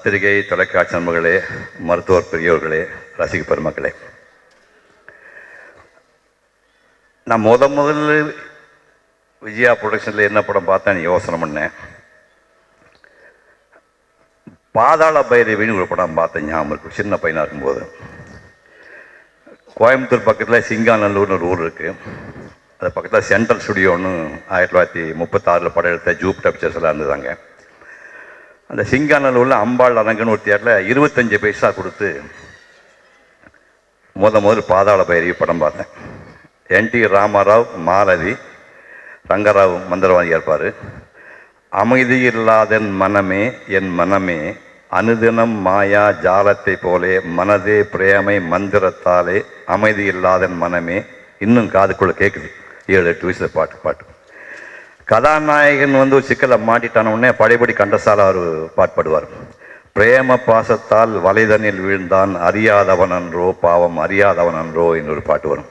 பத்திரிகை தொலைக்காட்சி நண்பர்களே, மருத்துவர் பெரியவர்களே, ரசிக பெருமக்களே, நான் முதல்ல விஜயா ப்ரொடக்ஷனில் என்ன படம் பார்த்தேன்னு யோசனை பண்ணேன். பாதாள பைரவின்னு ஒரு படம் பார்த்தேன், ஞாபகம் இருக்கும். சின்ன பையனாக இருக்கும்போது கோயம்புத்தூர் பக்கத்தில் சிங்காநல்லூர்னு ஒரு ஊர் இருக்குது. அது பக்கத்தில் சென்ட்ரல் ஸ்டுடியோன்னு 1936 படம் எடுத்த ஜூப்டர் பிக்சர்ஸ் எல்லாம் இருந்ததாங்க. அந்த சிங்காநல்லூரில் அம்பாள் அரங்குன்னு ஒரு தியேட்டரில் 25 பைசா கொடுத்து முதல் பாதாள பைரவி படம் பார்த்தேன். என்.டி. ராமாராவ், மாலதி, ரங்கராவ் மந்திரவாதியாக இருப்பார். அமைதி இல்லாதன் மனமே என் மனமே அனுதினம் மாயா ஜாலத்தை போலே மனதே பிரேமை மந்திரத்தாலே அமைதி இல்லாதன் மனமே இன்னும் காதுக்குள்ளே கேட்குது. 7-8 வயசில் பாட்டு. கதாநாயகன் ஒரு சிக்கலை மாட்டிட்டான உடனே படைப்படி கண்டசால அவர் பாடுவார். பிரேம பாசத்தால் வலைதனில் வீழ்ந்தான் அறியாதவன் அன்றோ பாவம் அறியாதவன் அன்றோ இன்னொரு பாட்டு வரும்.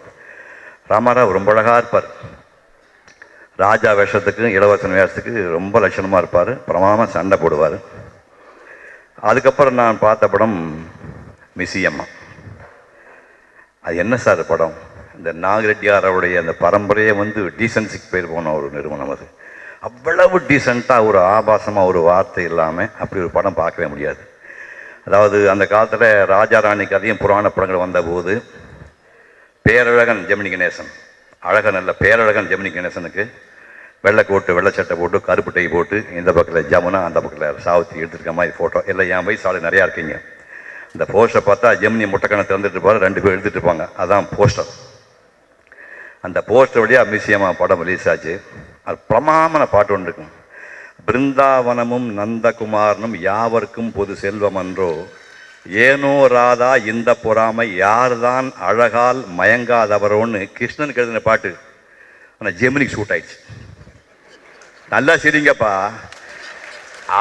ராமாராவ் ரொம்ப அழகாக இருப்பார். ராஜா வேஷத்துக்கு இளவரசன் வேஷத்துக்கு ரொம்ப லட்சணமாக இருப்பார். பிரமாதமாக சண்டை போடுவார். அதுக்கப்புறம் நான் பார்த்த படம் மிஸ்ஸியம்மா. அது என்ன சார் படம்? இந்த நாகரெட்டியாரோடைய அந்த பரம்பரையை டீசன்சிக்கு பேர் போன ஒரு நிறுவனம். அது அவ்வளவு டீசெண்டாக ஒரு ஆபாசமாக ஒரு வார்த்தை இல்லாமல் அப்படி ஒரு படம் பார்க்கவே முடியாது. அதாவது அந்த காலத்தில் ராஜாராணி கதையும் புராண படங்கள் வந்தபோது பேரழகன் ஜெமினி கணேசன், அழகன் அல்ல பேரழகன் ஜெமினி கணேசனுக்கு வெள்ளைக்கோட்டு வெள்ளைச்சட்டை போட்டு கருப்பு டை போட்டு இந்த பக்கத்தில் ஜமுனா அந்த பக்கத்தில் சாவித்திரி எடுத்துருக்க மாதிரி ஃபோட்டோ எல்லாம் என் வயசு ஆளு நிறையா இருக்கீங்க. இந்த போஸ்டரை பார்த்தா ஜெமினி முட்டைக்கணை திறந்துட்டு இருப்பாரு, 2 பேர் எடுத்துகிட்டு இருப்பாங்க. அதான் போஸ்டர். அந்த போஸ்டர் வழியாக மிஸ்ஸியம்மா படம் ரிலீஸ் ஆச்சு. அது பிரமாமான பாட்டு ஒன்று இருக்கும். பிருந்தாவனமும் நந்தகுமாரனும் யாவருக்கும் பொது செல்வம் அன்றோ ஏனோ ராதா இந்த பொறாமை யார்தான் அழகால் மயங்காதவரோன்னு கிருஷ்ணனுக்கு எழுதின பாட்டு. ஆனால் ஜெமினிக்கு சூட் ஆயிடுச்சு. நல்லா சரிங்கப்பா,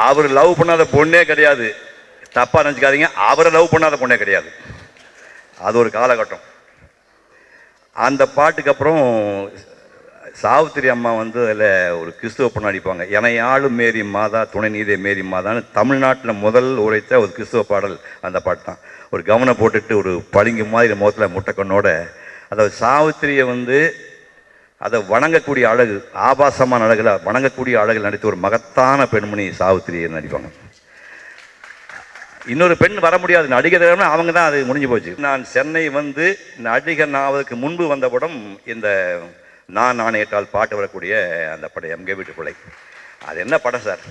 அவர் லவ் பண்ணாத பொண்ணே கிடையாது. தப்பாக நினச்சிக்காதீங்க, அவரை லவ் பண்ணாத பொண்ணே கிடையாது. அது ஒரு காலகட்டம். அந்த பாட்டுக்கு அப்புறம் சாவித்திரி அம்மா அதில் ஒரு கிறிஸ்துவ பொண்ணு அடிப்பாங்க. எனையாளும் மேரி மாதா துணை நீதே மேரி மாதான்னு தமிழ்நாட்டில் முதல் உரைத்த ஒரு கிறிஸ்துவ பாடல் அந்த பாட்டு தான். ஒரு கவனம் போட்டுட்டு ஒரு பளிங்கு மாதிரி முகத்தில் முட்டைக்கண்ணோட அதாவது சாவித்திரியை அதை வணங்கக்கூடிய அழகு, ஆபாசமான அழகில் வணங்கக்கூடிய அழகில் நடித்த ஒரு மகத்தான பெண்மணி சாவித்திரியை நடிப்பாங்க. இன்னொரு பெண் வர முடியாது நடிகர்னா அவங்க தான். அது முடிஞ்சு போச்சு. நான் சென்னை நடிகர் ஆவதற்கு முன்பு வந்த படம் இந்த நான் ஏற்றால் பாட்டு வரக்கூடிய அந்த படம் எம்கே வீட்டு பிள்ளை. அது என்ன படம் சார்?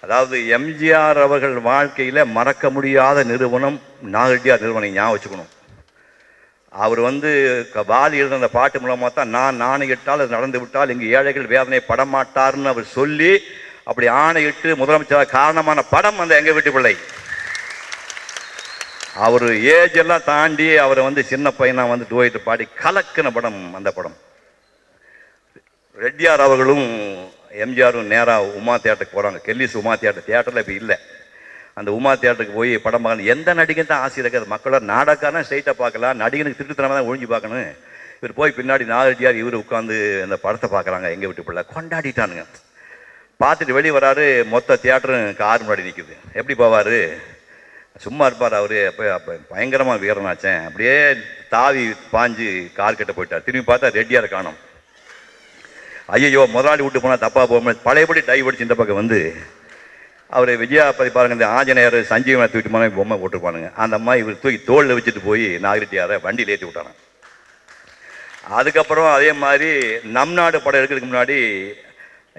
அதாவது எம்ஜிஆர் அவர்கள் வாழ்க்கையில் மறக்க முடியாத நிறுவனம் நாகரெட்டியார் நிறுவனம். ஞாபகம் வச்சுக்கணும். அவர் வாலி எழுத அந்த பாட்டு மூலமாக தான் நான் ஆணையிட்டால் அது நடந்து விட்டால் இங்கு ஏழைகள் வேதனை படமாட்டார்னு அவர் சொல்லி அப்படி ஆணையிட்டு முதலமைச்சராக காரணமான படம் அந்த எங்கள் வீட்டு பிள்ளை. அவர் ஏஜ் எல்லாம் தாண்டி அவரை சின்ன பையனா டுவைட்டு பாடி கலக்கின படம் அந்த படம். ரெட்டியார் அவர்களும் எம்ஜிஆரும் நேராக உமா தியேட்டருக்கு போகிறாங்க. கெல்லிஸ் உமா தியேட்டரில் இப்போ இல்லை. அந்த உமா தியேட்டருக்கு போய் படம் பார்க்கணும். எந்த நடிகன் தான் ஆசை இருக்காது. மக்களோட நாடகான ஸ்ட்ரைட்டாக பார்க்கலாம், நடிகனுக்கு திருட்டுத்தனமாக தான் ஒழிஞ்சு பார்க்கணும். இவர் போய் பின்னாடி நாகரெட்டியார் இவர் உட்காந்து அந்த படத்தை பார்க்குறாங்க. எங்கள் வீட்டு பிள்ளை கொண்டாடிட்டானுங்க. பார்த்துட்டு வெளியே வராரு. மொத்த தியேட்டரும் கார் முன்னாடி நிற்குது. எப்படி போவார்? சும்மா இருப்பார் அவர். அப்போ பயங்கரமாக வீரனாச்சேன். அப்படியே தாவி பாஞ்சு கார் கிட்ட போயிட்டார். திரும்பி பார்த்தா ரெட்டியாரை காணோம். ஐயோ முதலாளி விட்டு போனால் தப்பாக போகும்போது பழையபடி டைவ் அடிச்சு இந்த பக்கம் அவர் விஜயா பதி பாருங்க. இந்த ஆஞ்சநேயர் சஞ்சீவனை தூக்கிட்டு போனால் பொம்மை போட்டுருப்பானுங்க. அந்த அம்மா இவர் தூக்கி தோளில் வச்சுட்டு போய் நாகரெட்டியாரை வண்டியில் ஏற்றி விட்டாங்க. அதுக்கப்புறம் அதே மாதிரி நம் நாடு படம் எடுக்கிறதுக்கு முன்னாடி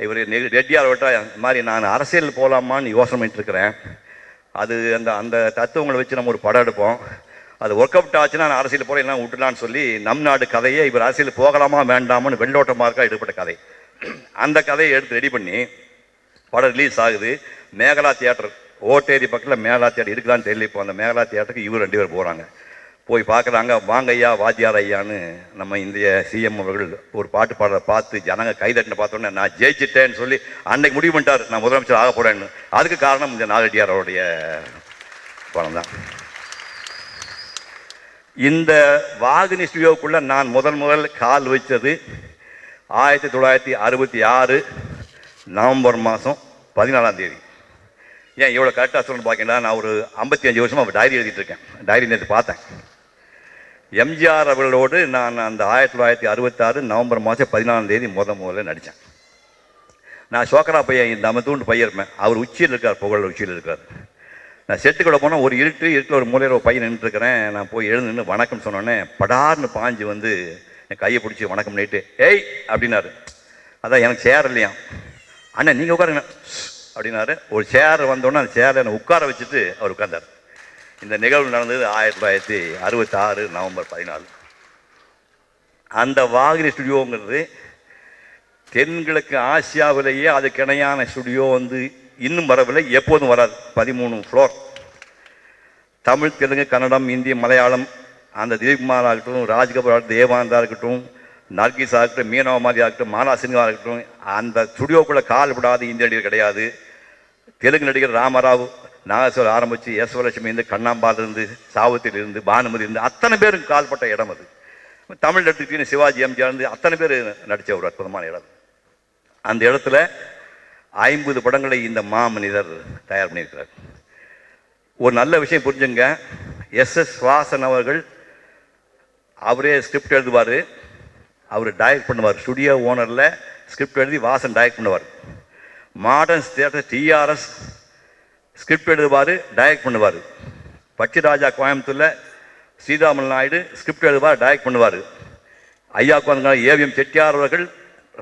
இவர் ரெட்டியார் விட்டா இந்த மாதிரி நான் அரசியல் போகலாமான்னு யோசனை பண்ணிட்டு இருக்கிறேன். அது அந்த தத்துவங்களை வச்சு நம்ம ஒரு படம் எடுப்போம். அது ஒர்க் அவுட் ஆச்சுன்னா நான் அரசியல் போகிறேன் எல்லாம் விட்டுலான்னு சொல்லி நம் நாடு கதையை இவர் அரசியல் போகலாமா வேண்டாமான்னு வெள்ளோட்டமாக எடுப்பட்ட கதை. அந்த கதையை எடுத்து ரெடி பண்ணி படம் ரிலீஸ் ஆகுது. மேகலா தியேட்டர் ஓட்டேரி பக்கத்தில் மேகலா தியேட்டர் இருக்குதான்னு தெரியல. இப்போ அந்த மேகலா தியேட்டருக்கு இவர் 2 பேர் போகிறாங்க. போய் பார்க்குறாங்க. வாங்க ஐயா வாத்தியார் ஐயான்னு நம்ம இந்திய சிஎம் அவர்கள் ஒரு பாட்டு பாடுற பார்த்து ஜனங்க கைதட்டின பார்த்தோன்னே நான் ஜெயிச்சிட்டேன்னு சொல்லி அன்னைக்கு முடிவு பண்ணிட்டார் நான் முதலமைச்சர் ஆக போகிறேன்னு. அதுக்கு காரணம் இந்த நாகரெட்டியார் அவருடைய படம் தான். இந்த வாகினி ஸ்டுடியோவுக்குள்ளே நான் முதல் கால் வச்சது 1966 நவம்பர் மாதம் 14ஆம் தேதி. ஏன் இவ்வளோ கரெக்டாக சொல்லணும்னு பார்க்கீங்கன்னா, நான் ஒரு 55 வருஷமாக அவர் டைரி எழுதிட்டு இருக்கேன். டைரி நேற்று பார்த்தேன். எம்ஜிஆர் அவர்களோடு நான் அந்த 1966 நவம்பர் மாதம் 14ஆம் தேதி முதல்ல நடித்தேன். நான் சோக்கரா பையன், நம்ம தூண்டு பையன் இருப்பேன். அவர் உச்சியில் இருக்கார், புகழ் உச்சியில் இருக்கார். நான் செட்டுக்குள்ளே போனால் ஒரு இருட்டில் ஒரு மூலையில் ஒரு பையன் நின்றுருக்கிறேன். நான் போய் எழுந்து நின்று வணக்கம் சொன்னோன்னே படார்னு பாஞ்சு வந்து என் கையை பிடிச்சி வணக்கம் பண்ணிட்டு ஏய் அப்படின்னாரு. அதான் எனக்கு சேர் இல்லையா, அண்ணன் நீங்கள் உட்காருங்க அப்படின்னாரு. ஒரு சேர் வந்தோடனே அந்த சேரை என்னை உட்கார வச்சுட்டு அவர் உட்கார்ந்தார். இந்த நிகழ்வு நடந்தது 1966 நவம்பர் 14. அந்த வாகினி ஸ்டுடியோங்கிறது தென்கிழக்கு ஆசியாவிலேயே அதுக்கு இணையான ஸ்டுடியோ வந்து இன்னும் வரவில்லை, எப்போதும் வராது. 13 ஃப்ளோர். தமிழ், தெலுங்கு, கன்னடம், இந்தி, மலையாளம், அந்த திலீப்குமார் ஆகட்டும், ராஜ்கபூர் ஆகட்டும், தேவானந்தா இருக்கட்டும், நர்கிஸ் ஆகட்டும், மீனவ மாதிரி ஆகட்டும், மாலா சின்ஹா இருக்கட்டும், அந்த ஸ்டுடியோக்குள்ளே கால் விடாது இந்திய நடிகர் கிடையாது. தெலுங்கு நடிகர் ராமராவ், நாகேஸ்வர் ஆரம்பித்து யஸ்வலட்சுமி இருந்து, கண்ணாம்பாலிருந்து, சாவித்திரி இருந்து, பானுமதி இருந்து, அத்தனை பேருக்கு கால்பட்ட இடம் அது. தமிழ் எடுத்துக்கிட்டு சிவாஜி, எம்ஜிஆர் இருந்து அத்தனை பேர் நடித்த ஒரு அற்புதமான இடம். அந்த இடத்துல 50 படங்களை இந்த மாமனிதர் தயார் பண்ணியிருக்கிறார். ஒரு நல்ல விஷயம் புரிஞ்சுங்க, எஸ்.எஸ். வாசன் அவர்கள் அவரே ஸ்கிரிப்ட் எழுதுவார், அவர் டைரக்ட் பண்ணுவார். ஸ்டுடியோ ஓனரில் ஸ்கிரிப்ட் எழுதி வாசன் டைரக்ட் பண்ணுவார். மாடர்ன் தியேட்டர் டிஆர்எஸ் ஸ்கிரிப்ட் எழுதுவார், டைரக்ட் பண்ணுவார். பச்சிராஜா கோயம்புத்தூரில் ஸ்ரீராமல் நாயுடு ஸ்கிரிப்ட் எழுதுவார், டைரக்ட் பண்ணுவார். ஐயாவுக்கு வந்து ஏவிஎம் செட்டியார் அவர்கள்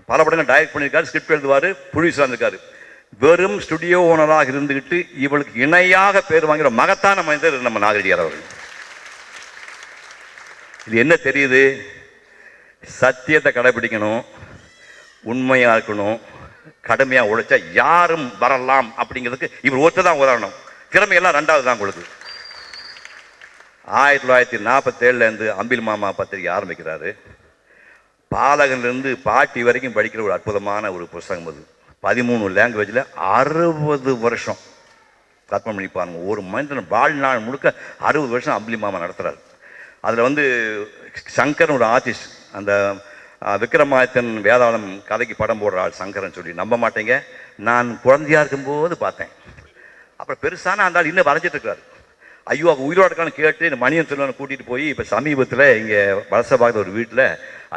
பல படங்கள் டைரக்ட் பண்ணியிருக்காரு, ஸ்கிரிப்ட் எழுதுவார், ப்ரொடியூசராக இருந்திருக்காரு. வெறும் ஸ்டுடியோ ஓனராக இருந்துக்கிட்டு இவளுக்கு இணையாக பேர் வாங்குகிற மகத்தான மனிதர் நம்ம நாகரிகர் அவர்கள். இது என்ன தெரியுது? சத்தியத்தை கடைபிடிக்கணும், உண்மையாக இருக்கணும், கடுமையாக உழைச்சா யாரும் வரலாம் அப்படிங்கிறதுக்கு இவர் ஒருத்தர் தான் உதாரணம். திறமையெல்லாம் ரெண்டாவது தான் உங்களுக்கு. 1947 அம்பில் மாமா பத்திரிகை ஆரம்பிக்கிறாரு. பாலகன்லேருந்து பாட்டி வரைக்கும் படிக்கிற ஒரு அற்புதமான ஒரு புஸ்தகம் அது. 13 லாங்குவேஜில் 60 வருஷம் கற்பனை பண்ணி பாருங்க. ஒரு மனிதன் வாழ்நாள் முழுக்க 60 வருஷம் அம்பிலி மாமா நடத்துகிறார். அதில் வந்து சங்கர் ஒரு ஆர்டிஸ்ட், அந்த விக்ரமாதித்தன் வேதாளம் கதைக்கு படம் போடுற ஆள் சங்கரன் சொல்லி நம்ப மாட்டேங்க. நான் குழந்தையாக இருக்கும்போது பார்த்தேன். அப்புறம் பெருசான அந்த ஆள் இன்னும் வரைஞ்சிட்டு இருக்காரு. ஐயோ அவங்க உயிரோட இருக்கான்னு கேட்டு இந்த மணியன் செல்வனை கூட்டிகிட்டு போய் இப்போ சமீபத்தில் இங்கே வலசபாகத்தில் ஒரு வீட்டில்,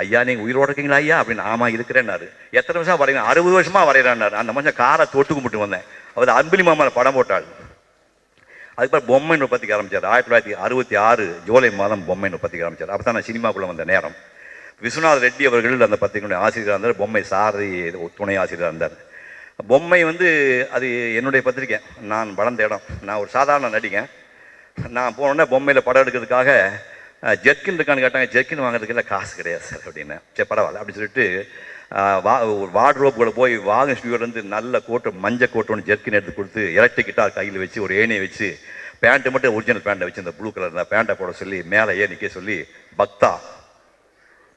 ஐயா நீங்கள் உயிரோட இருக்கீங்களா ஐயா அப்படின்னு. ஆமாம் இருக்கிறேன்னாரு. எத்தனை வருஷம் வரைகிறேன்? 60 வருஷமாக வரைகிறான்னாரு. அந்த மனுஷன் காரை தொட்டு கும்பிட்டு வந்தேன். அவர் அம்பிலி மாமாவில் படம் போட்டாள். அதுக்கப்புறம் பொம்மை உற்பத்திக்கு ஆரம்பித்தார். 1966 ஜூலை மாதம் பொம்மை உற்பத்திக்கு ஆரம்பித்தார். அப்போ தான் நான் சினிமாக்குள்ளே வந்த நேரம். விஸ்வநாத் ரெட்டி அவர்கள் அந்த பத்திரிகையுடைய ஆசிரியராக இருந்தார். பொம்மை சாரதி துணை ஆசிரியராக இருந்தார். பொம்மை வந்து அது என்னுடைய பத்திரிக்கை. நான் வளர்ந்த இடம். நான் ஒரு சாதாரண நடிகன். நான் போனோடனே பொம்மையில் படம் எடுக்கிறதுக்காக ஜெர்கின் இருக்கான்னு கேட்டாங்க. ஜெர்கின் வாங்குறதுக்கு இல்லை, காசு கிடையாது சார் அப்படின்னு. சரி பரவாயில்ல அப்படின்னு சொல்லிட்டு ஒரு வார்ட்ரோப்புகளை போய் வாகன ஸ்டுடியோலேருந்து நல்ல கோட்டு, மஞ்சள் கோட்டு ஒன்று ஜெர்கின் எடுத்து கொடுத்து, எலக்ட்ரிக் கிட்டார் கையில் வச்சு, ஒரு ஏணியை வச்சு, பேண்ட்டு மட்டும் ஒரிஜினல் பேண்ட்டை வச்சு, இந்த ப்ளூ கலர் இருந்தால் பேண்ட்டை போட சொல்லி மேலே நிற்க சொல்லி, பக்தா,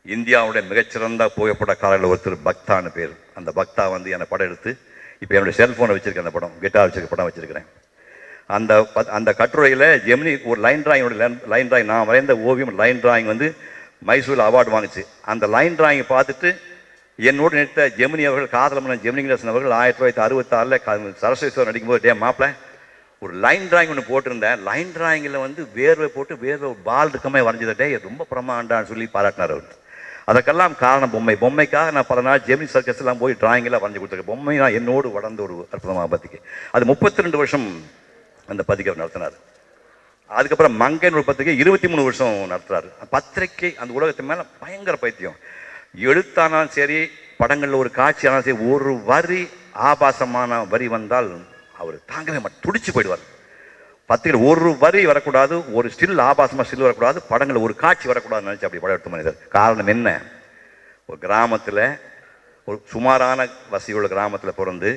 இந்தியாவுடைய மிகச்சிறந்த புகைப்படக்காரர்கள் ஒருத்தர் பக்தான்னு பேர். அந்த பக்தா வந்து என்னை படம் எடுத்து, இப்போ என்னுடைய செல்ஃபோனை வச்சுருக்கேன், அந்த படம் கிட்டார் வச்சுருக்க படம் வச்சுருக்கிறேன். அந்த கட்டுரையில் ஜெமினி ஒரு லைன் டிராயிங், நான் வரைந்த ஓவியம் லைன் டிராயிங் வந்து மைசூரில் அவார்டு வாங்குச்சு. அந்த லைன் டிராயிங்கை பார்த்துட்டு என்னோடு நிறுத்த ஜெமினி அவர்கள், காதல் மன்னன் ஜெமினி கணேசன் அவர்கள் 1966 சரஸ்வதி நடிக்கும்போது, டே மாப்பிள்ள ஒரு லைன் டிராயிங் ஒன்று போட்டிருந்தேன், லைன் டிராயிங்கில் வந்து வேர்வை போட்டு வேர்வை பால் இருக்கமே வரைஞ்சதே ரொம்ப பிரமாண்டான்னு சொல்லி பாராட்டினார் அவர். அதுக்கெல்லாம் காரணம் பொம்மை. பொம்மைக்காக நான் பல நாள் ஜெமினி சர்க்கஸ் எல்லாம் போய் டிராயிங்கெல்லாம் வரைஞ்சி கொடுத்துருக்கேன். பொம்மை நான் என்னோடு வளர்ந்த ஒரு அற்புதமான பத்திரிகை. அது 32 வருஷம் அந்த பத்திரிகை நடத்தினார். அதுக்கப்புறம் மங்கைன்னு ஒரு பத்திரிகை 23 வருஷம் நடத்துறாரு. பத்திரிகை அந்த உலகத்து மேலே பயங்கர பைத்தியம். எழுத்தானாலும் சரி, படங்களில் ஒரு காட்சி ஆனாலும் சரி, ஒரு வரி ஆபாசமான வரி வந்தால் அவர் தாங்கவே மாட்டார், துடிச்சு போயிடுவார். பத்திரிகை ஒரு வரி வரக்கூடாது, ஒரு ஸ்டில் ஆபாசமாக ஸ்டில் வரக்கூடாது, படங்களில் ஒரு காட்சி வரக்கூடாதுன்னு நினச்சி அப்படி படம் எடுத்த மனிதர். காரணம் என்ன? ஒரு கிராமத்தில், ஒரு சுமாரான வசதியுள்ள கிராமத்தில் பிறந்து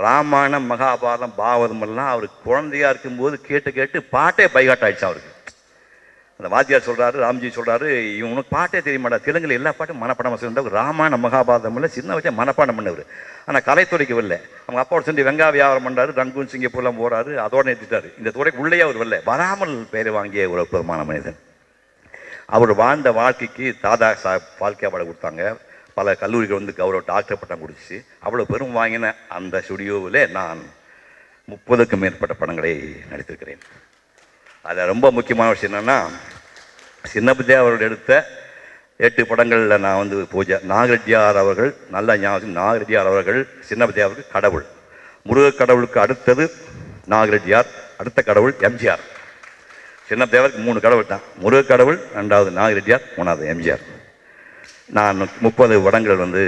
ராமாயணம், மகாபாரதம், பாகவதம் எல்லாம் அவர் குழந்தையா இருக்கும்போது கேட்டு கேட்டு பாட்டே பைகாட் ஆயிடுச்சு அவருக்கு. அந்த வாத்தியார் சொல்கிறாரு, ராம்ஜி சொல்கிறாரு, இவனுக்கு பாட்டே தெரிய மாட்டா, தெலுங்குல எல்லா பாட்டும் மனப்பாடம் சொல்லியிருந்தா, ராமாயணம் மகாபாரதம் இல்லை சின்ன வயசே மனப்பாடம் பண்ணவர். ஆனால் கலைத்துறைக்கு வரல. அவங்க அப்பாவோட சேர்ந்து வெங்காய வியாபாரம் பண்ணுறாரு, ரங்கூன் சிங்கப்பூர்லாம் போகிறாரு, அதோடு நிறுத்திட்டார். இந்த துறைக்கு உள்ளே அவர் வரல, வராமல் பெயரை வாங்கிய ஒரு அற்புதமான மனிதன். அவர் வாழ்ந்த வாழ்க்கைக்கு தாதா சாஹேப் பால்கே அவார்டு கொடுத்தாங்க. பல கல்லூரிகள் வந்து கௌரவ டாக்டர் பட்டம் கொடுத்துச்சு. அவ்வளோ பெரும் வாங்கின அந்த ஸ்டுடியோவில் நான் 30க்கும் மேற்பட்ட படங்களை நடித்திருக்கிறேன். அதில் ரொம்ப முக்கியமான விஷயம் என்னென்னா, சின்னப்பதே அவர்கள் எடுத்த 8 படங்களில் நான் வந்து பூஜை. நாகரெட்டியார் அவர்கள், நல்ல ஞாபகம், நாகரெட்டியார் அவர்கள் சின்னப்பதே அவர்கள் கடவுள். முருகக் கடவுளுக்கு அடுத்தது நாகரெட்டியார், அடுத்த கடவுள் எம்ஜிஆர். சின்னப்பதேவருக்கு 3 கடவுள் தான். முருகக் கடவுள், 2வது நாகரெட்டியார், 3வது எம்ஜிஆர். நான் 30 படங்கள் வந்து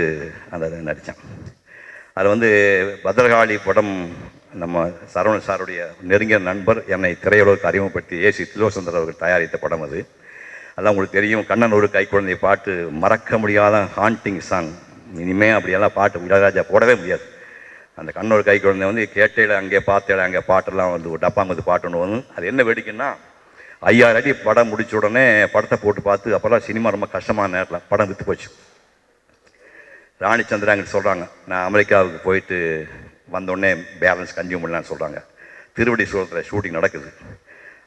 அந்த நடித்தேன். அதில் வந்து பத்ரகாளி படம் நம்ம சரவணன் சாருடைய நெருங்கிய நண்பர் என்னை திரையுலகுக்கு அறிமுகப்படுத்தி ஏசி திலோசந்தர் அவர்கள் தயாரித்த படம் அது. அதான் உங்களுக்கு தெரியும், கண்ணன் ஒரு கைக்குழந்தை பாட்டு மறக்க முடியாத ஹாண்டிங் சாங். இனிமேல் அப்படியெல்லாம் பாட்டு இளையராஜா போடவே முடியாது. அந்த கண்ணன் ஒரு கைக்குழந்தை வந்து கேட்டையில் அங்கே பார்த்தேல அங்கே பாட்டெல்லாம் வந்து ஒரு டப்பாங்குது பாட்டு ஒன்று வந்து, அது என்ன வேடிக்கைன்னா 5000 அடி படம் முடிச்ச உடனே படத்தை போட்டு பார்த்து அப்போல்லாம் சினிமா ரொம்ப கஷ்டமான நேரத்தில் படம் விற்று போச்சு. ராணி சந்திராங்க சொல்கிறாங்க, நான் அமெரிக்காவுக்கு போயிட்டு வந்தோடனே பேலன்ஸ் கன்சியூம் பண்ணலான்னு சொல்கிறாங்க. திருவடி சூழத்தில் ஷூட்டிங் நடக்குது.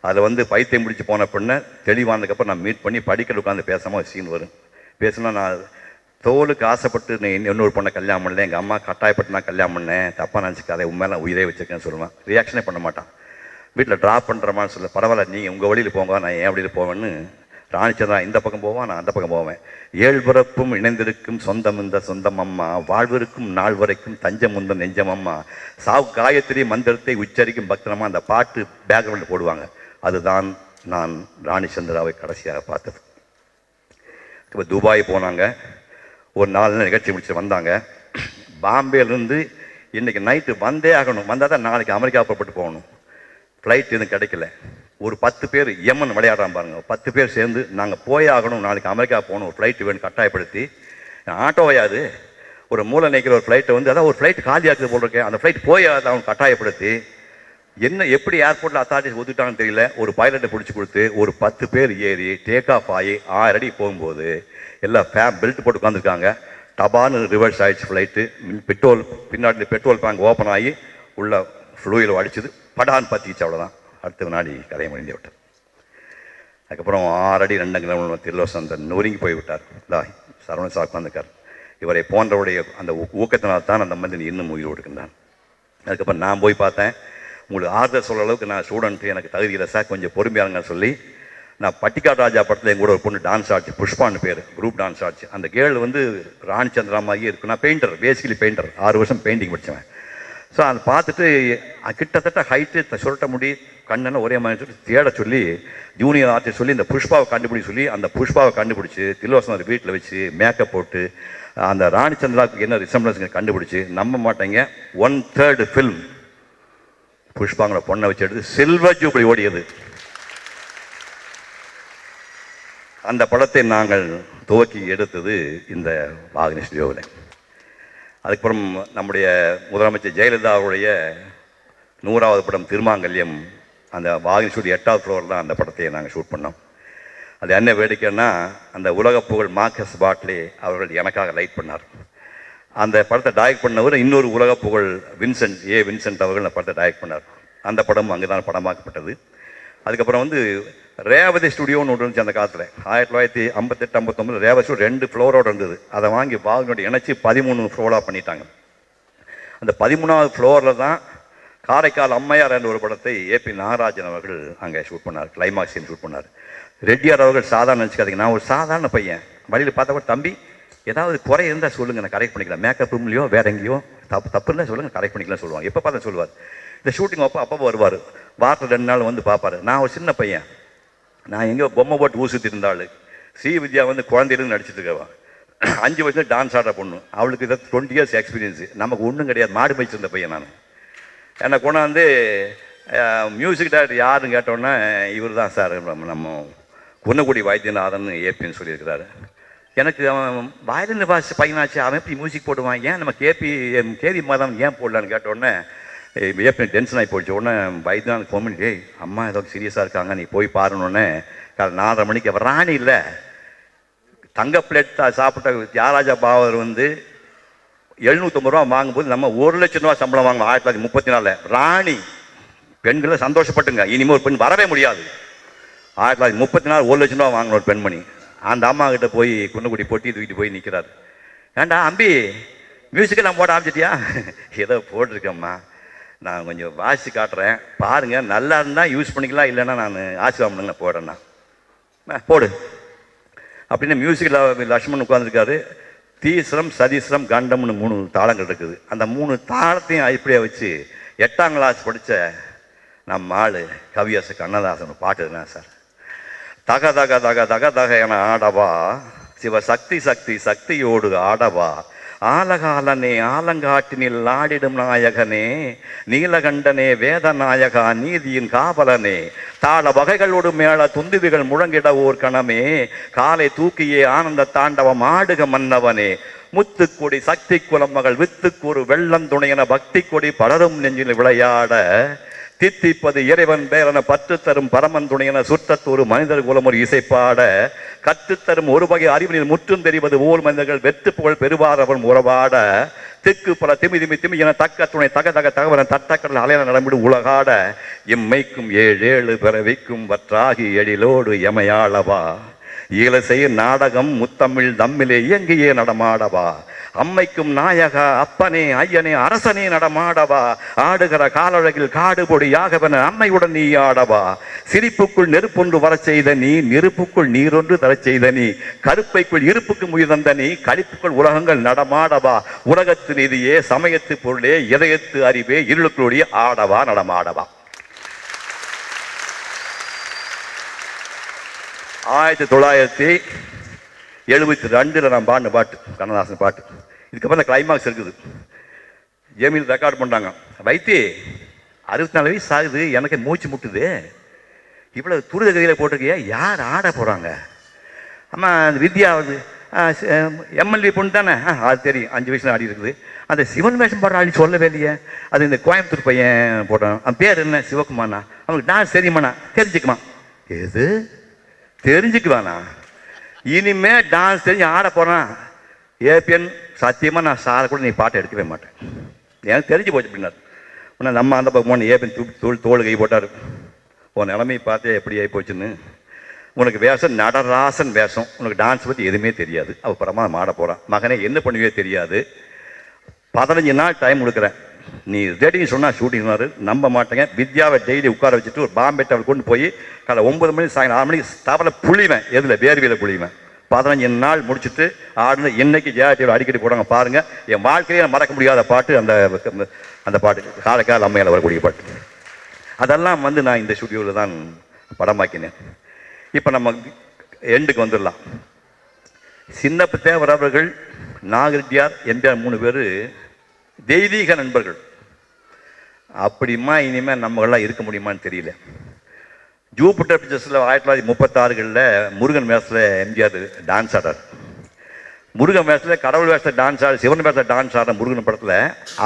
அதில் வந்து பைத்தியம் முடிச்சு போன பெண்ணை தெளிவானதுக்கப்புறம் நான் மீட் பண்ணி படிக்கல உட்காந்து பேசாமல் ஒரு சீன் வரும். பேசுனா நான் தோலுக்கு ஆசைப்பட்டு நீ இன்னொரு பொண்ணை கல்யாணம் பண்ணல, எங்கள் அம்மா கட்டாயப்பட்டு நான் கல்யாணம் பண்ணேன், தப்பாக நினச்சிக்காத, உண்மையில உயிரே வச்சுருக்கேன்னு சொல்லுவேன். ரியாக்ஷனே பண்ண மாட்டான். வீட்டில் ட்ராப் பண்ணுறமான்னு சொல்ல, பரவாயில்ல நீங்கள் உங்கள் வழியில் போங்க, நான் ஏன் வழியில் போவேன்னு. ராணிச்சந்திரா இந்த பக்கம் போவான், நான் அந்த பக்கம் போவேன். 7 பிறப்பும் இணைந்திருக்கும் சொந்தம் இந்த சொந்தம் அம்மா, வாழ்விருக்கும் நாள் வரைக்கும் தஞ்சம் முந்த நெஞ்சம் அம்மா, சாவு காயத்ரி மந்திரத்தை உச்சரிக்கும் பக்தனமா, அந்த பாட்டு பேக்ரவுண்டில் போடுவாங்க. அதுதான் நான் ராணிச்சந்திராவை கடைசியாக பார்த்தது. இப்போ துபாய் போனாங்க, ஒரு 4 நாள் நிகழ்ச்சி முடிச்சுட்டு வந்தாங்க. பாம்பேலேருந்து இன்றைக்கி நைட்டு வந்தே ஆகணும், வந்தால் தான் நாளைக்கு அமெரிக்கா புறப்பட்டு போகணும். ஃப்ளைட் எதுவும் கிடைக்கல. ஒரு 10 பேர் எமன் விளையாடுறான் பாருங்க, 10 பேர் சேர்ந்து நாங்கள் போயே ஆகணும், நாளைக்கு அமெரிக்கா போகணும், ஒரு ஃப்ளைட்டு வேணும் கட்டாயப்படுத்தி, ஆட்டோவையாது ஒரு மூளை நிற்கிற ஒரு ஃப்ளைட்டை வந்து, அதான் ஒரு ஃப்ளைட் காலியாக்குது போல் இருக்கேன், அந்த ஃப்ளைட் போயாது அவங்க கட்டாயப்படுத்தி, என்ன எப்படி ஏர்போர்ட்டில் அத்தாரிட்டிஸ் ஒத்துக்கிட்டாங்கன்னு தெரியல, ஒரு பைலட்டை பிடிச்சி கொடுத்து ஒரு 10 பேர் ஏறி டேக் ஆஃப் ஆகி 1000 அடி போகும்போது எல்லாம் பெல்ட் போட்டு உட்காந்துருக்காங்க. டபான்னு ரிவர்ஸ் ஆகிடுச்சு ஃப்ளைட்டு. பெட்ரோல் பின்னாடி பெட்ரோல் டேங்க் ஓப்பன் ஆகி உள்ள ஃப்ளூயில் அடிச்சுது, படான்னு பற்றிச்சு, அவ்வளோதான். அடுத்த வினாடி கதையை முடிந்து விட்டார். அதுக்கப்புறம் 6 அடி 2 கிலோமீட்டர் திலோசந்தர் நொறுங்கி போய்விட்டார். சரவணன் சார் உட்காந்துக்கார். இவரை போன்றவுடைய அந்த ஊக்கத்தினால் தான் அந்த மனிதன் இன்னும் உயிர் கொடுக்கின்றான். அதுக்கப்புறம் நான் போய் பார்த்தேன். உங்களுக்கு ஆறுதல் சொல்கிற அளவுக்கு நான் ஸ்டூடெண்ட்டு, எனக்கு தகுதி இல்லை சார், கொஞ்சம் பொறுமையாருங்கன்னு சொல்லி, நான் பட்டிக்காடு ராஜா படத்தில் என் கூட ஒரு பொண்ணு டான்ஸ் ஆச்சு, புஷ்பான்னு பேர், குரூப் டான்ஸ் ஆச்சு. அந்த கேர்ள் வந்து ராணிச்சந்திராமாகியே இருக்கு. நான் பெயிண்டர், பேசிக்கலி பெயிண்டர், 6 வருஷம் பெயிண்டிங் படித்தேன். ஸோ அதை பார்த்துட்டு கிட்டத்தட்ட ஹைட்டு சுருட்ட முடி கண்ணனை ஒரே மாதிரி சொல்லி தேட சொல்லி ஜூனியர் ஆர்டிஸ்ட் சொல்லி இந்த புஷ்பாவை கண்டுபிடிச்சி சொல்லி அந்த புஷ்பாவை கண்டுபிடிச்சி திலோசனர் வீட்டில் வச்சு மேக்கப் போட்டு அந்த ராணிச்சந்திராவுக்கு என்ன ரிசம்பிளன்ஸ் கண்டுபிடிச்சி, நம்ப மாட்டேங்க, 1/3 ஃபில்ம் புஷ்பாங்கிற பொண்ணை வச்சு எடுத்து சில்வர் ஜூப்ளி ஓடியது. அந்த படத்தை நாங்கள் துவக்கி எடுத்தது இந்த வாகினி ஸ்டுடியோவில். அதுக்கப்புறம் நம்முடைய முதலமைச்சர் ஜெயலலிதாவுடைய 100வது படம் திருமாங்கல்யம், அந்த வாகினி ஸ்டுடியோ 8வது ஃப்ளோரில் தான் அந்த படத்தை நாங்கள் ஷூட் பண்ணோம். அது என்ன வேடிக்கைன்னா, அந்த உலக புகழ் மார்க்கஸ் பாட்லே அவர்கள் எனக்காக லைட் பண்ணார். அந்த படத்தை டைரக்ட் பண்ணவர் இன்னொரு உலக புகழ் வின்சென்ட் அவர்கள் அந்த படத்தை டைரக்ட் பண்ணார். அந்த படம் அங்கே தான் படமாக்கப்பட்டது. அதுக்கப்புறம் வந்து ரேவதி ஸ்டுடியோன்னு ஒன்று இருந்துச்சு அந்த காலத்தில். 1958-59 ரேவதி ஸ்டுடியோ 2 ஃப்ளோரோடு இருந்தது. அதை வாங்கி வாகினோட இணைச்சி 13 ஃப்ளோராக பண்ணிட்டாங்க. அந்த 13வது ஃப்ளோரில் தான் காரைக்கால் அம்மையார் என்ற ஒரு படத்தை ஏபி நாகராஜன் அவர்கள் அங்கே ஷூட் பண்ணார், கிளைமாக்ஸ் சீன் ஷூட் பண்ணார். ரெட்டியார் அவர்கள் சாதாரண நினச்சிக்காதீங்க, நான் ஒரு சாதாரண பையன், வழியில் பார்த்தா கூட தம்பி ஏதாவது குறை இருந்தால் சொல்லுங்கள், நான் கரெக்ட் பண்ணிக்கலாம், மேக்கப் ரூம்லையோ வேற எங்கேயோ தப்பு இருந்தால் சொல்லுங்கள், கரெக்ட் பண்ணிக்கலாம் சொல்லுவாங்க. எப்போ பார்த்தா சொல்லுவார். இந்த ஷூட்டிங் அப்போ வருவார், வாரத்தில் 2 நாள் வந்து பார்ப்பார். நான் ஒரு சின்ன பையன், நான் எங்கேயோ பொம்மை போட்டு ஊசிட்டு இருந்தாள். வித்யா வந்து குழந்தையிலேருந்து நடிச்சிட்டு இருக்கவா, 5 வயசுல டான்ஸ் ஆடுற பொண்ணு, அவளுக்கு இதை 20 இயர்ஸ் எக்ஸ்பீரியன்ஸு, நமக்கு ஒன்றும் கிடையாது, மாடு பயிச்சிருந்த பையன் நான். என்னை கொண்டாந்து மியூசிக் டைரக்டர் யாருன்னு கேட்டோன்னே, இவர் தான் சார் நம்ம குன்னக்குடி வைத்தியநாதன் ஏபின்னு சொல்லியிருக்கிறாரு. எனக்கு அவன் வயலின் வாசி பையனாச்சு, அவன் எப்படி மியூசிக் போடுவான், ஏன் நம்ம கேவி மாதம் ஏன் போடலான்னு கேட்டோடனே ஏபி டென்ஷன் ஆகி போயிடுச்சு. உடனே வைத்தியநாதன் ஃபோன் பண்ணி, அம்மா ஏதோ சீரியஸாக இருக்காங்க, நீ போய் பாருன்னொன்னே காலை 4:30 மணிக்கு அவர் ராணி இல்லை, தங்க பிளேட் சாப்பிட்ட தியாகராஜா பாவர் வந்து 750 ரூபா வாங்கும்போது நம்ம 1 லட்சம் ரூபா சம்பளம் வாங்கலாம் 1934. ராணி பெண்களை சந்தோஷப்பட்டுங்க, இனிமேல் ஒரு பெண் வரவே முடியாது. 1934 1 லட்சம் ரூபா வாங்கின ஒரு பெண்மணி அந்த அம்மா கிட்ட போய் குன்னக்குடி பொட்டி தூக்கிட்டு போய் நிற்கிறாரு. ஏண்டா அம்பி மியூசிக்கெல்லாம் போட ஆரம்பிச்சிட்டியா? ஏதோ போட்டிருக்கம்மா, நான் கொஞ்சம் வாசி காட்டுறேன் பாருங்கள், நல்லா இருந்தால் யூஸ் பண்ணிக்கலாம், இல்லைன்னா நான் ஆசீர்வாதம் போடுறேன்னா போடு அப்படின்னு. மியூசிக்கில் லக்ஷ்மணன் உட்காந்துருக்காரு. தீஸ்ரம் சதீஸ்ரம் கண்டம்னு 3 தாளங்கள் இருக்குது. அந்த 3 தாளத்தையும் அடிப்படையாக வச்சு 8ஆம் கிளாஸ் படித்த நம்ம ஆள் கவியரசு கண்ணதாசன் பாட்டு தான் சார். தக தக தக தக தக என ஆடவா சிவ சக்தி சக்தி சக்தியோடு ஆடவா ஆலகாலனே ஆலங்காட்டினில் ஆடிடும் நாயகனே நீலகண்டனே வேத நாயகா நீதியின் காவலனே தாள வகைகளோடு மேல துந்துவிகள் முழங்கிட ஓர் கணமே காலை தூக்கியே ஆனந்த தாண்டவம் ஆடுக மன்னவனே முத்துக்கொடி சக்தி குலமகள் வித்துக்கூறு வெள்ளம் துணையென பக்தி கொடி பலரும் நெஞ்சில் விளையாட தித்திப்பது இறைவன் பேரென பற்று தரும் பரமன் துணையென சுற்றத்தூறு மனிதர் குலம் ஒரு இசைப்பாட கற்றுத்தரும் ஒரு வகை அறிவினில் முற்றும் தெரிவது ஓர் மனிதர்கள் வெற்று புகழ் பெறுவார் அவன் உறவாட திக்கு பல திமி திமி திமி என தக்க துணை தக தக தகவலன் தட்டக்கடல் அலையன நடமிடு உலகாட எம்மைக்கும் 7 பிறவிக்கும் வற்றாகி எழிலோடு எமையாளவா ஈழசெய் நாடகம் முத்தமிழ் தம்மிலே இயங்கியே நடமாடவா அம்மைக்கும் நாயகா அப்பனே ஐயனே அரசனே நடமாடவா ஆடுகிற காலழகில் காடுபொடி யாகவன அம்மையுடன் நீ ஆடவா சிரிப்புக்குள் நெருப்பொன்று வரச் செய்த நீ நெருப்புக்குள் நீரொன்று தரச் செய்த நீ கருப்பைக்குள் இருப்புக்கு முயல் தந்த நீ கழிப்புக்குள் உலகங்கள் நடமாடவா உலகத்து நிதியே சமயத்து பொருளே இதயத்து அறிவே இருளுக்குடைய ஆடவா நடமாடவா. 1972 நான் பாடின பாட்டு கண்ணதாசன் பாட்டு. இதுக்கப்புறம் இந்த கிளைமாக்ஸ் இருக்குது. ஜெமியில் ரெக்கார்ட் பண்ணுறாங்க. வைத்தி 64 வயசு ஆகுது, எனக்கு மூச்சு முட்டுது, இவ்வளோ துரித கதையில் போட்டிருக்கிய, யார் ஆட போகிறாங்க? ஆமாம் அந்த வித்யா வந்து எம்எல்ஏ பொண்ணு தானே, அது தெரியும், 5 வயசுல ஆடி இருக்குது. அந்த சிவன் வேஷம் பாடுற ஆடி சொல்லவே இல்லையே, அது இந்த கோயம்புத்தூர் பையன் போட்டான், அவன் பேர் என்ன சிவகுமார்ண்ணா, அவனுக்கு டான்ஸ் தெரியுமாண்ணா, தெரிஞ்சுக்குமா? எது தெரிஞ்சுக்குவானா? இனிமே டான்ஸ் தெரிஞ்சு ஆட போகிறான் ஏபிஎன் சத்தியமாக நான் சாரை கூட நீ பாட்டை எடுக்கவே மாட்டேன், எனக்கு தெரிஞ்சு போச்சு அப்படின்னாரு. உன்னை நம்ம அந்த பக்கம் ஏபிஎன் தோல் கை போட்டார். உன் நிலைமையை பார்த்தே எப்படி ஆகி போச்சுன்னு. உனக்கு வேஷம் நடராசன் வேஷம், உனக்கு டான்ஸ் பற்றி எதுவுமே தெரியாது, அப்புறமா ஆட போகிறான். மகனே என்ன பண்ணுவே தெரியாது, 15 நாள் டைம் கொடுக்குறேன், நீ ரெடின்னு சொன்னால் ஷூட்டிங்னாரு. நம்ப மாட்டேங்க. வித்யாவை டெய்லி உட்கார வச்சுட்டு ஒரு பாம்பே டவல் கொண்டு போய் காலை 9 மணி சாயங்காலம் 6 மணிக்கு தவலை புளிவேன், எதில் வேர்வியில் புளிவேன். 15 நாள் முடிச்சுட்டு ஆடுன இன்னைக்கு ஜெயாடியில் அடிக்கடி போடுறாங்க பாருங்கள். என் வாழ்க்கையிலே மறக்க முடியாத பாட்டு அந்த பாட்டு, காலைக்கால் அம்மையால் வரக்கூடிய பாட்டு. அதெல்லாம் வந்து நான் இந்த ஸ்டுடியோவில் தான் படமாக்கினேன். இப்போ நம்ம எண்டுக்கு வந்துடலாம். சின்னப்ப தேவர் அவர்கள், நாகரெட்டியார், எம்ஜிஆர் 3 பேர் தெய்வீக நண்பர்கள். அப்படிமா இனிமேல் நம்மளாம் இருக்க முடியுமான்னு தெரியல. ஜூபிட்டர் பிக்சர்ஸில் 1936 முருகன் வேஷத்தில் எம்ஜிஆர் டான்ஸ் ஆடார். முருகன் வேஷத்தில் கடவுள் வேஷத்தில் டான்ஸ் ஆடு, சிவன் வேஷத்தில் டான்ஸ் ஆடுற முருகன் படத்தில்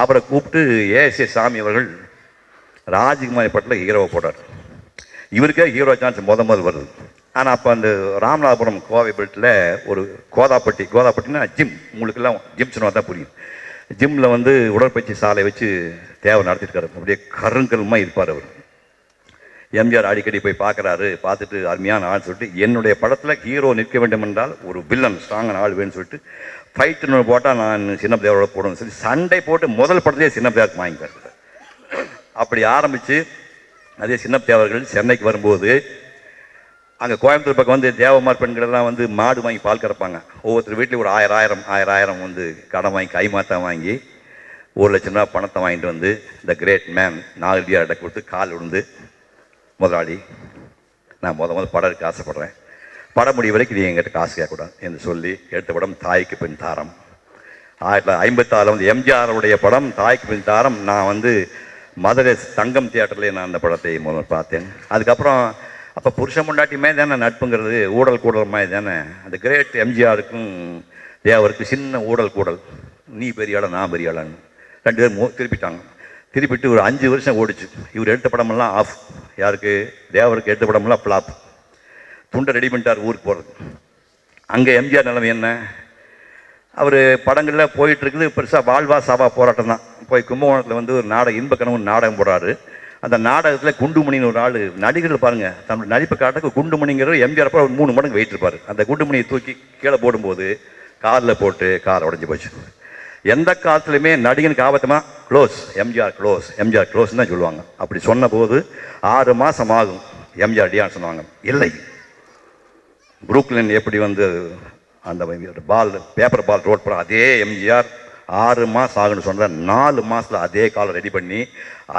அவரை கூப்பிட்டு ஏஎஸ்ஏ சாமி அவர்கள் ராஜ்குமாரி படத்தில் ஹீரோவை போட்டார். இவருக்கே ஹீரோ சான்ஸ் முதல் வருது. ஆனால் அப்போ அந்த ராமநாதபுரம் கோவை பெல்ட்டில் ஒரு கோதாப்பட்டினா ஜிம், உங்களுக்கெல்லாம் ஜிம் சொன்னால் தான் புரியும். ஜிம்மில் வந்து உடற்பயிற்சி சாலை வச்சு தேவை நடத்திருக்காரு. அப்படியே கருங்கல்மாக இருப்பார் அவர். எம்ஜிஆர் அடிக்கடி போய் பார்க்குறாரு. பார்த்துட்டு அருமையான ஆள் சொல்லிட்டு, என்னுடைய படத்தில் ஹீரோ நிற்க வேண்டும் என்றால் ஒரு வில்லன் ஸ்ட்ராங்கான ஆள் வேணும்னு சொல்லிட்டு ஃபைட்டுன்னு போட்டால் நான் சின்னப்ப தேவரோட போடணும்னு சொல்லி சண்டை போட்டு முதல் படத்திலே சின்னப்ப தேவருக்கு வாங்கிப்பார். அப்படி ஆரம்பித்து அதே சின்னப்ப தேவர்கள் சென்னைக்கு வரும்போது அங்கே கோயம்புத்தூர் பக்கம் வந்து தேவமார் பெண்களெல்லாம் வந்து மாடு வாங்கி பால் கறப்பாங்க. ஒவ்வொருத்தர் வீட்லேயும் ஒரு 1000 வந்து கடன் வாங்கி கைமாற்ற வாங்கி 1 லட்சம் ரூபா பணத்தை வாங்கிட்டு வந்து இந்த கிரேட் மேன் நாகரியார்கிட்ட கொடுத்து கால் விழுந்து, முதலாளி நான் முதல் படம் எடுக்க ஆசைப்பட்றேன், படம் முடிவு வரைக்கும் நீ எங்கிட்ட காசு கேட்கக்கூடாது என்று சொல்லி எடுத்த படம் தாய்க்கு பின் தாரம். 1956 வந்து எம்ஜிஆருடைய படம் தாய்க்கு பின் தாரம். நான் வந்து மதுரை தங்கம் தியேட்டர்லேயே நான் அந்த படத்தை முதல் பார்த்தேன். அதுக்கப்புறம் அப்போ புருஷன் முண்டாட்டியுமே தானே நட்புங்கிறது, ஊடல் கூடல் மாதிரி தானே. அந்த கிரேட் எம்ஜிஆருக்கும் தேவருக்கு சின்ன ஊடல் கூடல், நீ பெரிய ஆளா நான் பெரிய ஆளான்னு 2 பேரும் திருப்பிட்டாங்க. திருப்பிட்டு ஒரு 5 வருஷம் ஓடிச்சு. இவர் எடுத்த படமெல்லாம் ஆஃப். யாருக்கு? தேவருக்கு எடுத்த படமெல்லாம் ஃப்ளாப். துண்டை ரெடி பண்ணிட்டார் ஊருக்கு போகிறது. அங்கே எம்ஜிஆர் நிலைமை என்ன? அவர் படங்களில் போயிட்டுருக்குது, பெருசாக வாழ்வா சாவா போராட்டம் தான். போய் கும்பகோணத்தில் வந்து ஒரு நாடகம், இன்ப கனவு நாடகம் போடுறாரு. அந்த நாடகத்தில் குண்டுமணின்னு ஒரு ஆள், நடிகர்கள் பாருங்கள், தன்னோட நடிப்பை காட்டுக்கு குண்டுமணிங்கிற எம்ஜிஆர் அப்போ 3 மடங்கு வெயிட் இருப்பார். அந்த குண்டுமணியை தூக்கி கீழே போடும்போது காரில் போட்டு கார் உடஞ்சி போச்சு. எந்த காலத்துலையுமே நடிகனுக்கு ஆபத்தமா close, MGR close, MGR close தான் சொல்லுவாங்க. அப்படி சொன்ன போது 6 மாதம் ஆகும் எம்ஜிஆர் டியான்னு சொன்னாங்க. இல்லை, புரூக்லின் எப்படி வந்து அந்த பால் பேப்பர் பால் ரோட் போகிற அதே எம்ஜிஆர் 6 மாதம் ஆகுன்னு சொன்ன 4 மாதத்தில் அதே காலை ரெடி பண்ணி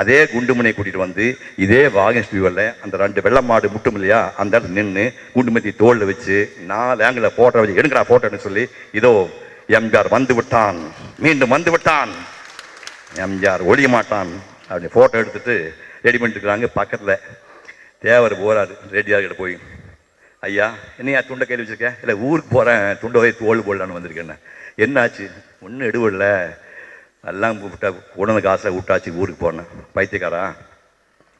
அதே குண்டுமணியை கூட்டிகிட்டு வந்து இதே வாகன் ஸ்டூடியோவில் அந்த 2 வெள்ளை மாடு முட்டும் இல்லையா அந்த இடத்துல நின்று குண்டுமதி தோளில் வச்சு 4 ஆங்கிளில் ஃபோட்டோ வச்சு எடுங்கடா ஃபோட்டோன்னு சொல்லி இதோ எம்ஜிஆர் வந்து விட்டான், மீண்டும் வந்து விட்டான், எம்ஜிஆர் ஒழிய மாட்டான் அப்படி ஃபோட்டோ எடுத்துட்டு ரெடி பண்ணிட்டு இருக்கிறாங்க. பக்கத்தில் தேவர் போகிறாரு ரெடியார்கிட்ட போய், ஐயா என்னையா துண்டை கையில் வச்சுருக்கேன்? இல்லை ஊருக்கு போகிறேன், துண்டை போய் தோல் போடலான்னு வந்திருக்கேன். என்னாச்சு? ஒன்றும் எடுவில்ல, எல்லாம் விட்டா உடனே காசில் விட்டாச்சு, ஊருக்கு போனேன். பைத்தியக்காரா,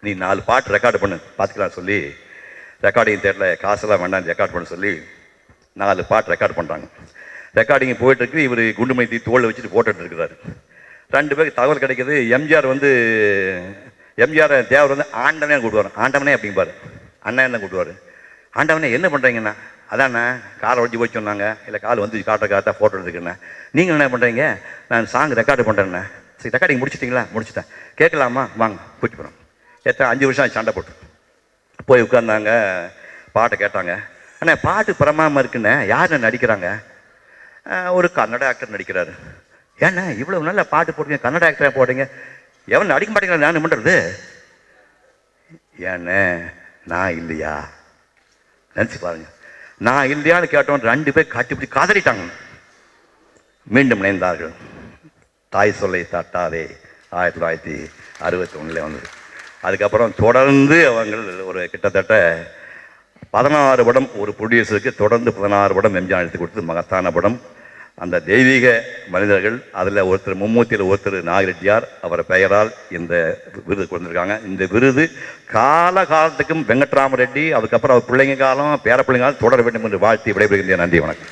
நீ 4 பாட்டு ரெக்கார்டு பண்ணு பார்த்துக்கலாம் சொல்லி ரெக்கார்டிங் தேட்டரில் காசெல்லாம் வேண்டாம் ரெக்கார்ட் பண்ண சொல்லி 4 பாட்டு ரெக்கார்ட் பண்ணுறாங்க. ரெக்கார்டிங் போயிட்டுருக்கு. இவர் குண்டுமைத்தி தோளில் வச்சுட்டு போட்டுட்டு இருக்கிறாரு. 2 பேருக்கு தகவல் கிடைக்கிது. எம்ஜிஆர் வந்து எம்ஜிஆர் தேவர் வந்து ஆண்டவனே கூப்பிடுவார். ஆண்டவனே அப்படிம்பாரு, அண்ணன் தான் கூப்பிடுவார். ஆண்டவனே என்ன பண்ணுறீங்கண்ணா? அதாண்ணா காலை ஒழிஞ்சு போய் சொன்னாங்க, இல்லை கால் வந்து காட்ட ஃபோட்டோ எடுத்துக்கண்ணா. நீங்கள் என்ன பண்ணுறீங்க? நான் சாங் ரெக்கார்டு பண்ணுறேண்ணே. சரி, ரெக்கார்டிங் முடிச்சிட்டிங்களா? முடிச்சுட்டேன். கேட்கலாமா? வாங்க கூட்டி போகிறோம். 5 வருஷம் சண்டை போட்டு போய் உட்கார்ந்தாங்க. பாட்டை கேட்டாங்க. அண்ணா பாட்டு பிரமாதமாக இருக்குண்ணே, யாருண்ணே நடிக்கிறாங்க? ஒரு கன்னட ஆக்டர் நடிக்கிறாரு. ஏண்ணா இவ்வளோ நல்ல பாட்டு போடுறீங்க, கன்னட ஆக்டராக போடுறீங்க, எவன் நடிக்க மாட்டேங்கிறா, நான் பண்ணுறது? ஏண்ணே நான் இல்லையா? நினச்சி பாருங்க, நான் இல்லையான்னு கேட்டோம். 2 பேர் கட்டிப்பிடி காதலிட்டாங்க. மீண்டும் இணைந்தார்கள். தாய் சொல்லை தட்டாதே 1961 வந்தது. அதுக்கப்புறம் தொடர்ந்து அவங்க ஒரு கிட்டத்தட்ட 16 படம் ஒரு ப்ரொடியூசருக்கு தொடர்ந்து 16 படம் எம்ஜிஆர் எடுத்து கொடுத்து மகத்தான படம். அந்த தெய்வீக மனிதர்கள் அதில் ஒருத்தர் மும்மூர்த்தியில் ஒருத்தர் நாகரெட்டியார், அவர் பெயரால் இந்த விருது கொடுத்துருக்காங்க. இந்த விருது காலகாலத்துக்கும் வெங்கட்ராம ரெட்டி அதுக்கப்புறம் அவர் பிள்ளைங்க காலம் பேர பிள்ளைங்க காலம் தொடர வேண்டும் என்று வாழ்த்தி விடைபெறுகின்றேன். நன்றி, வணக்கம்.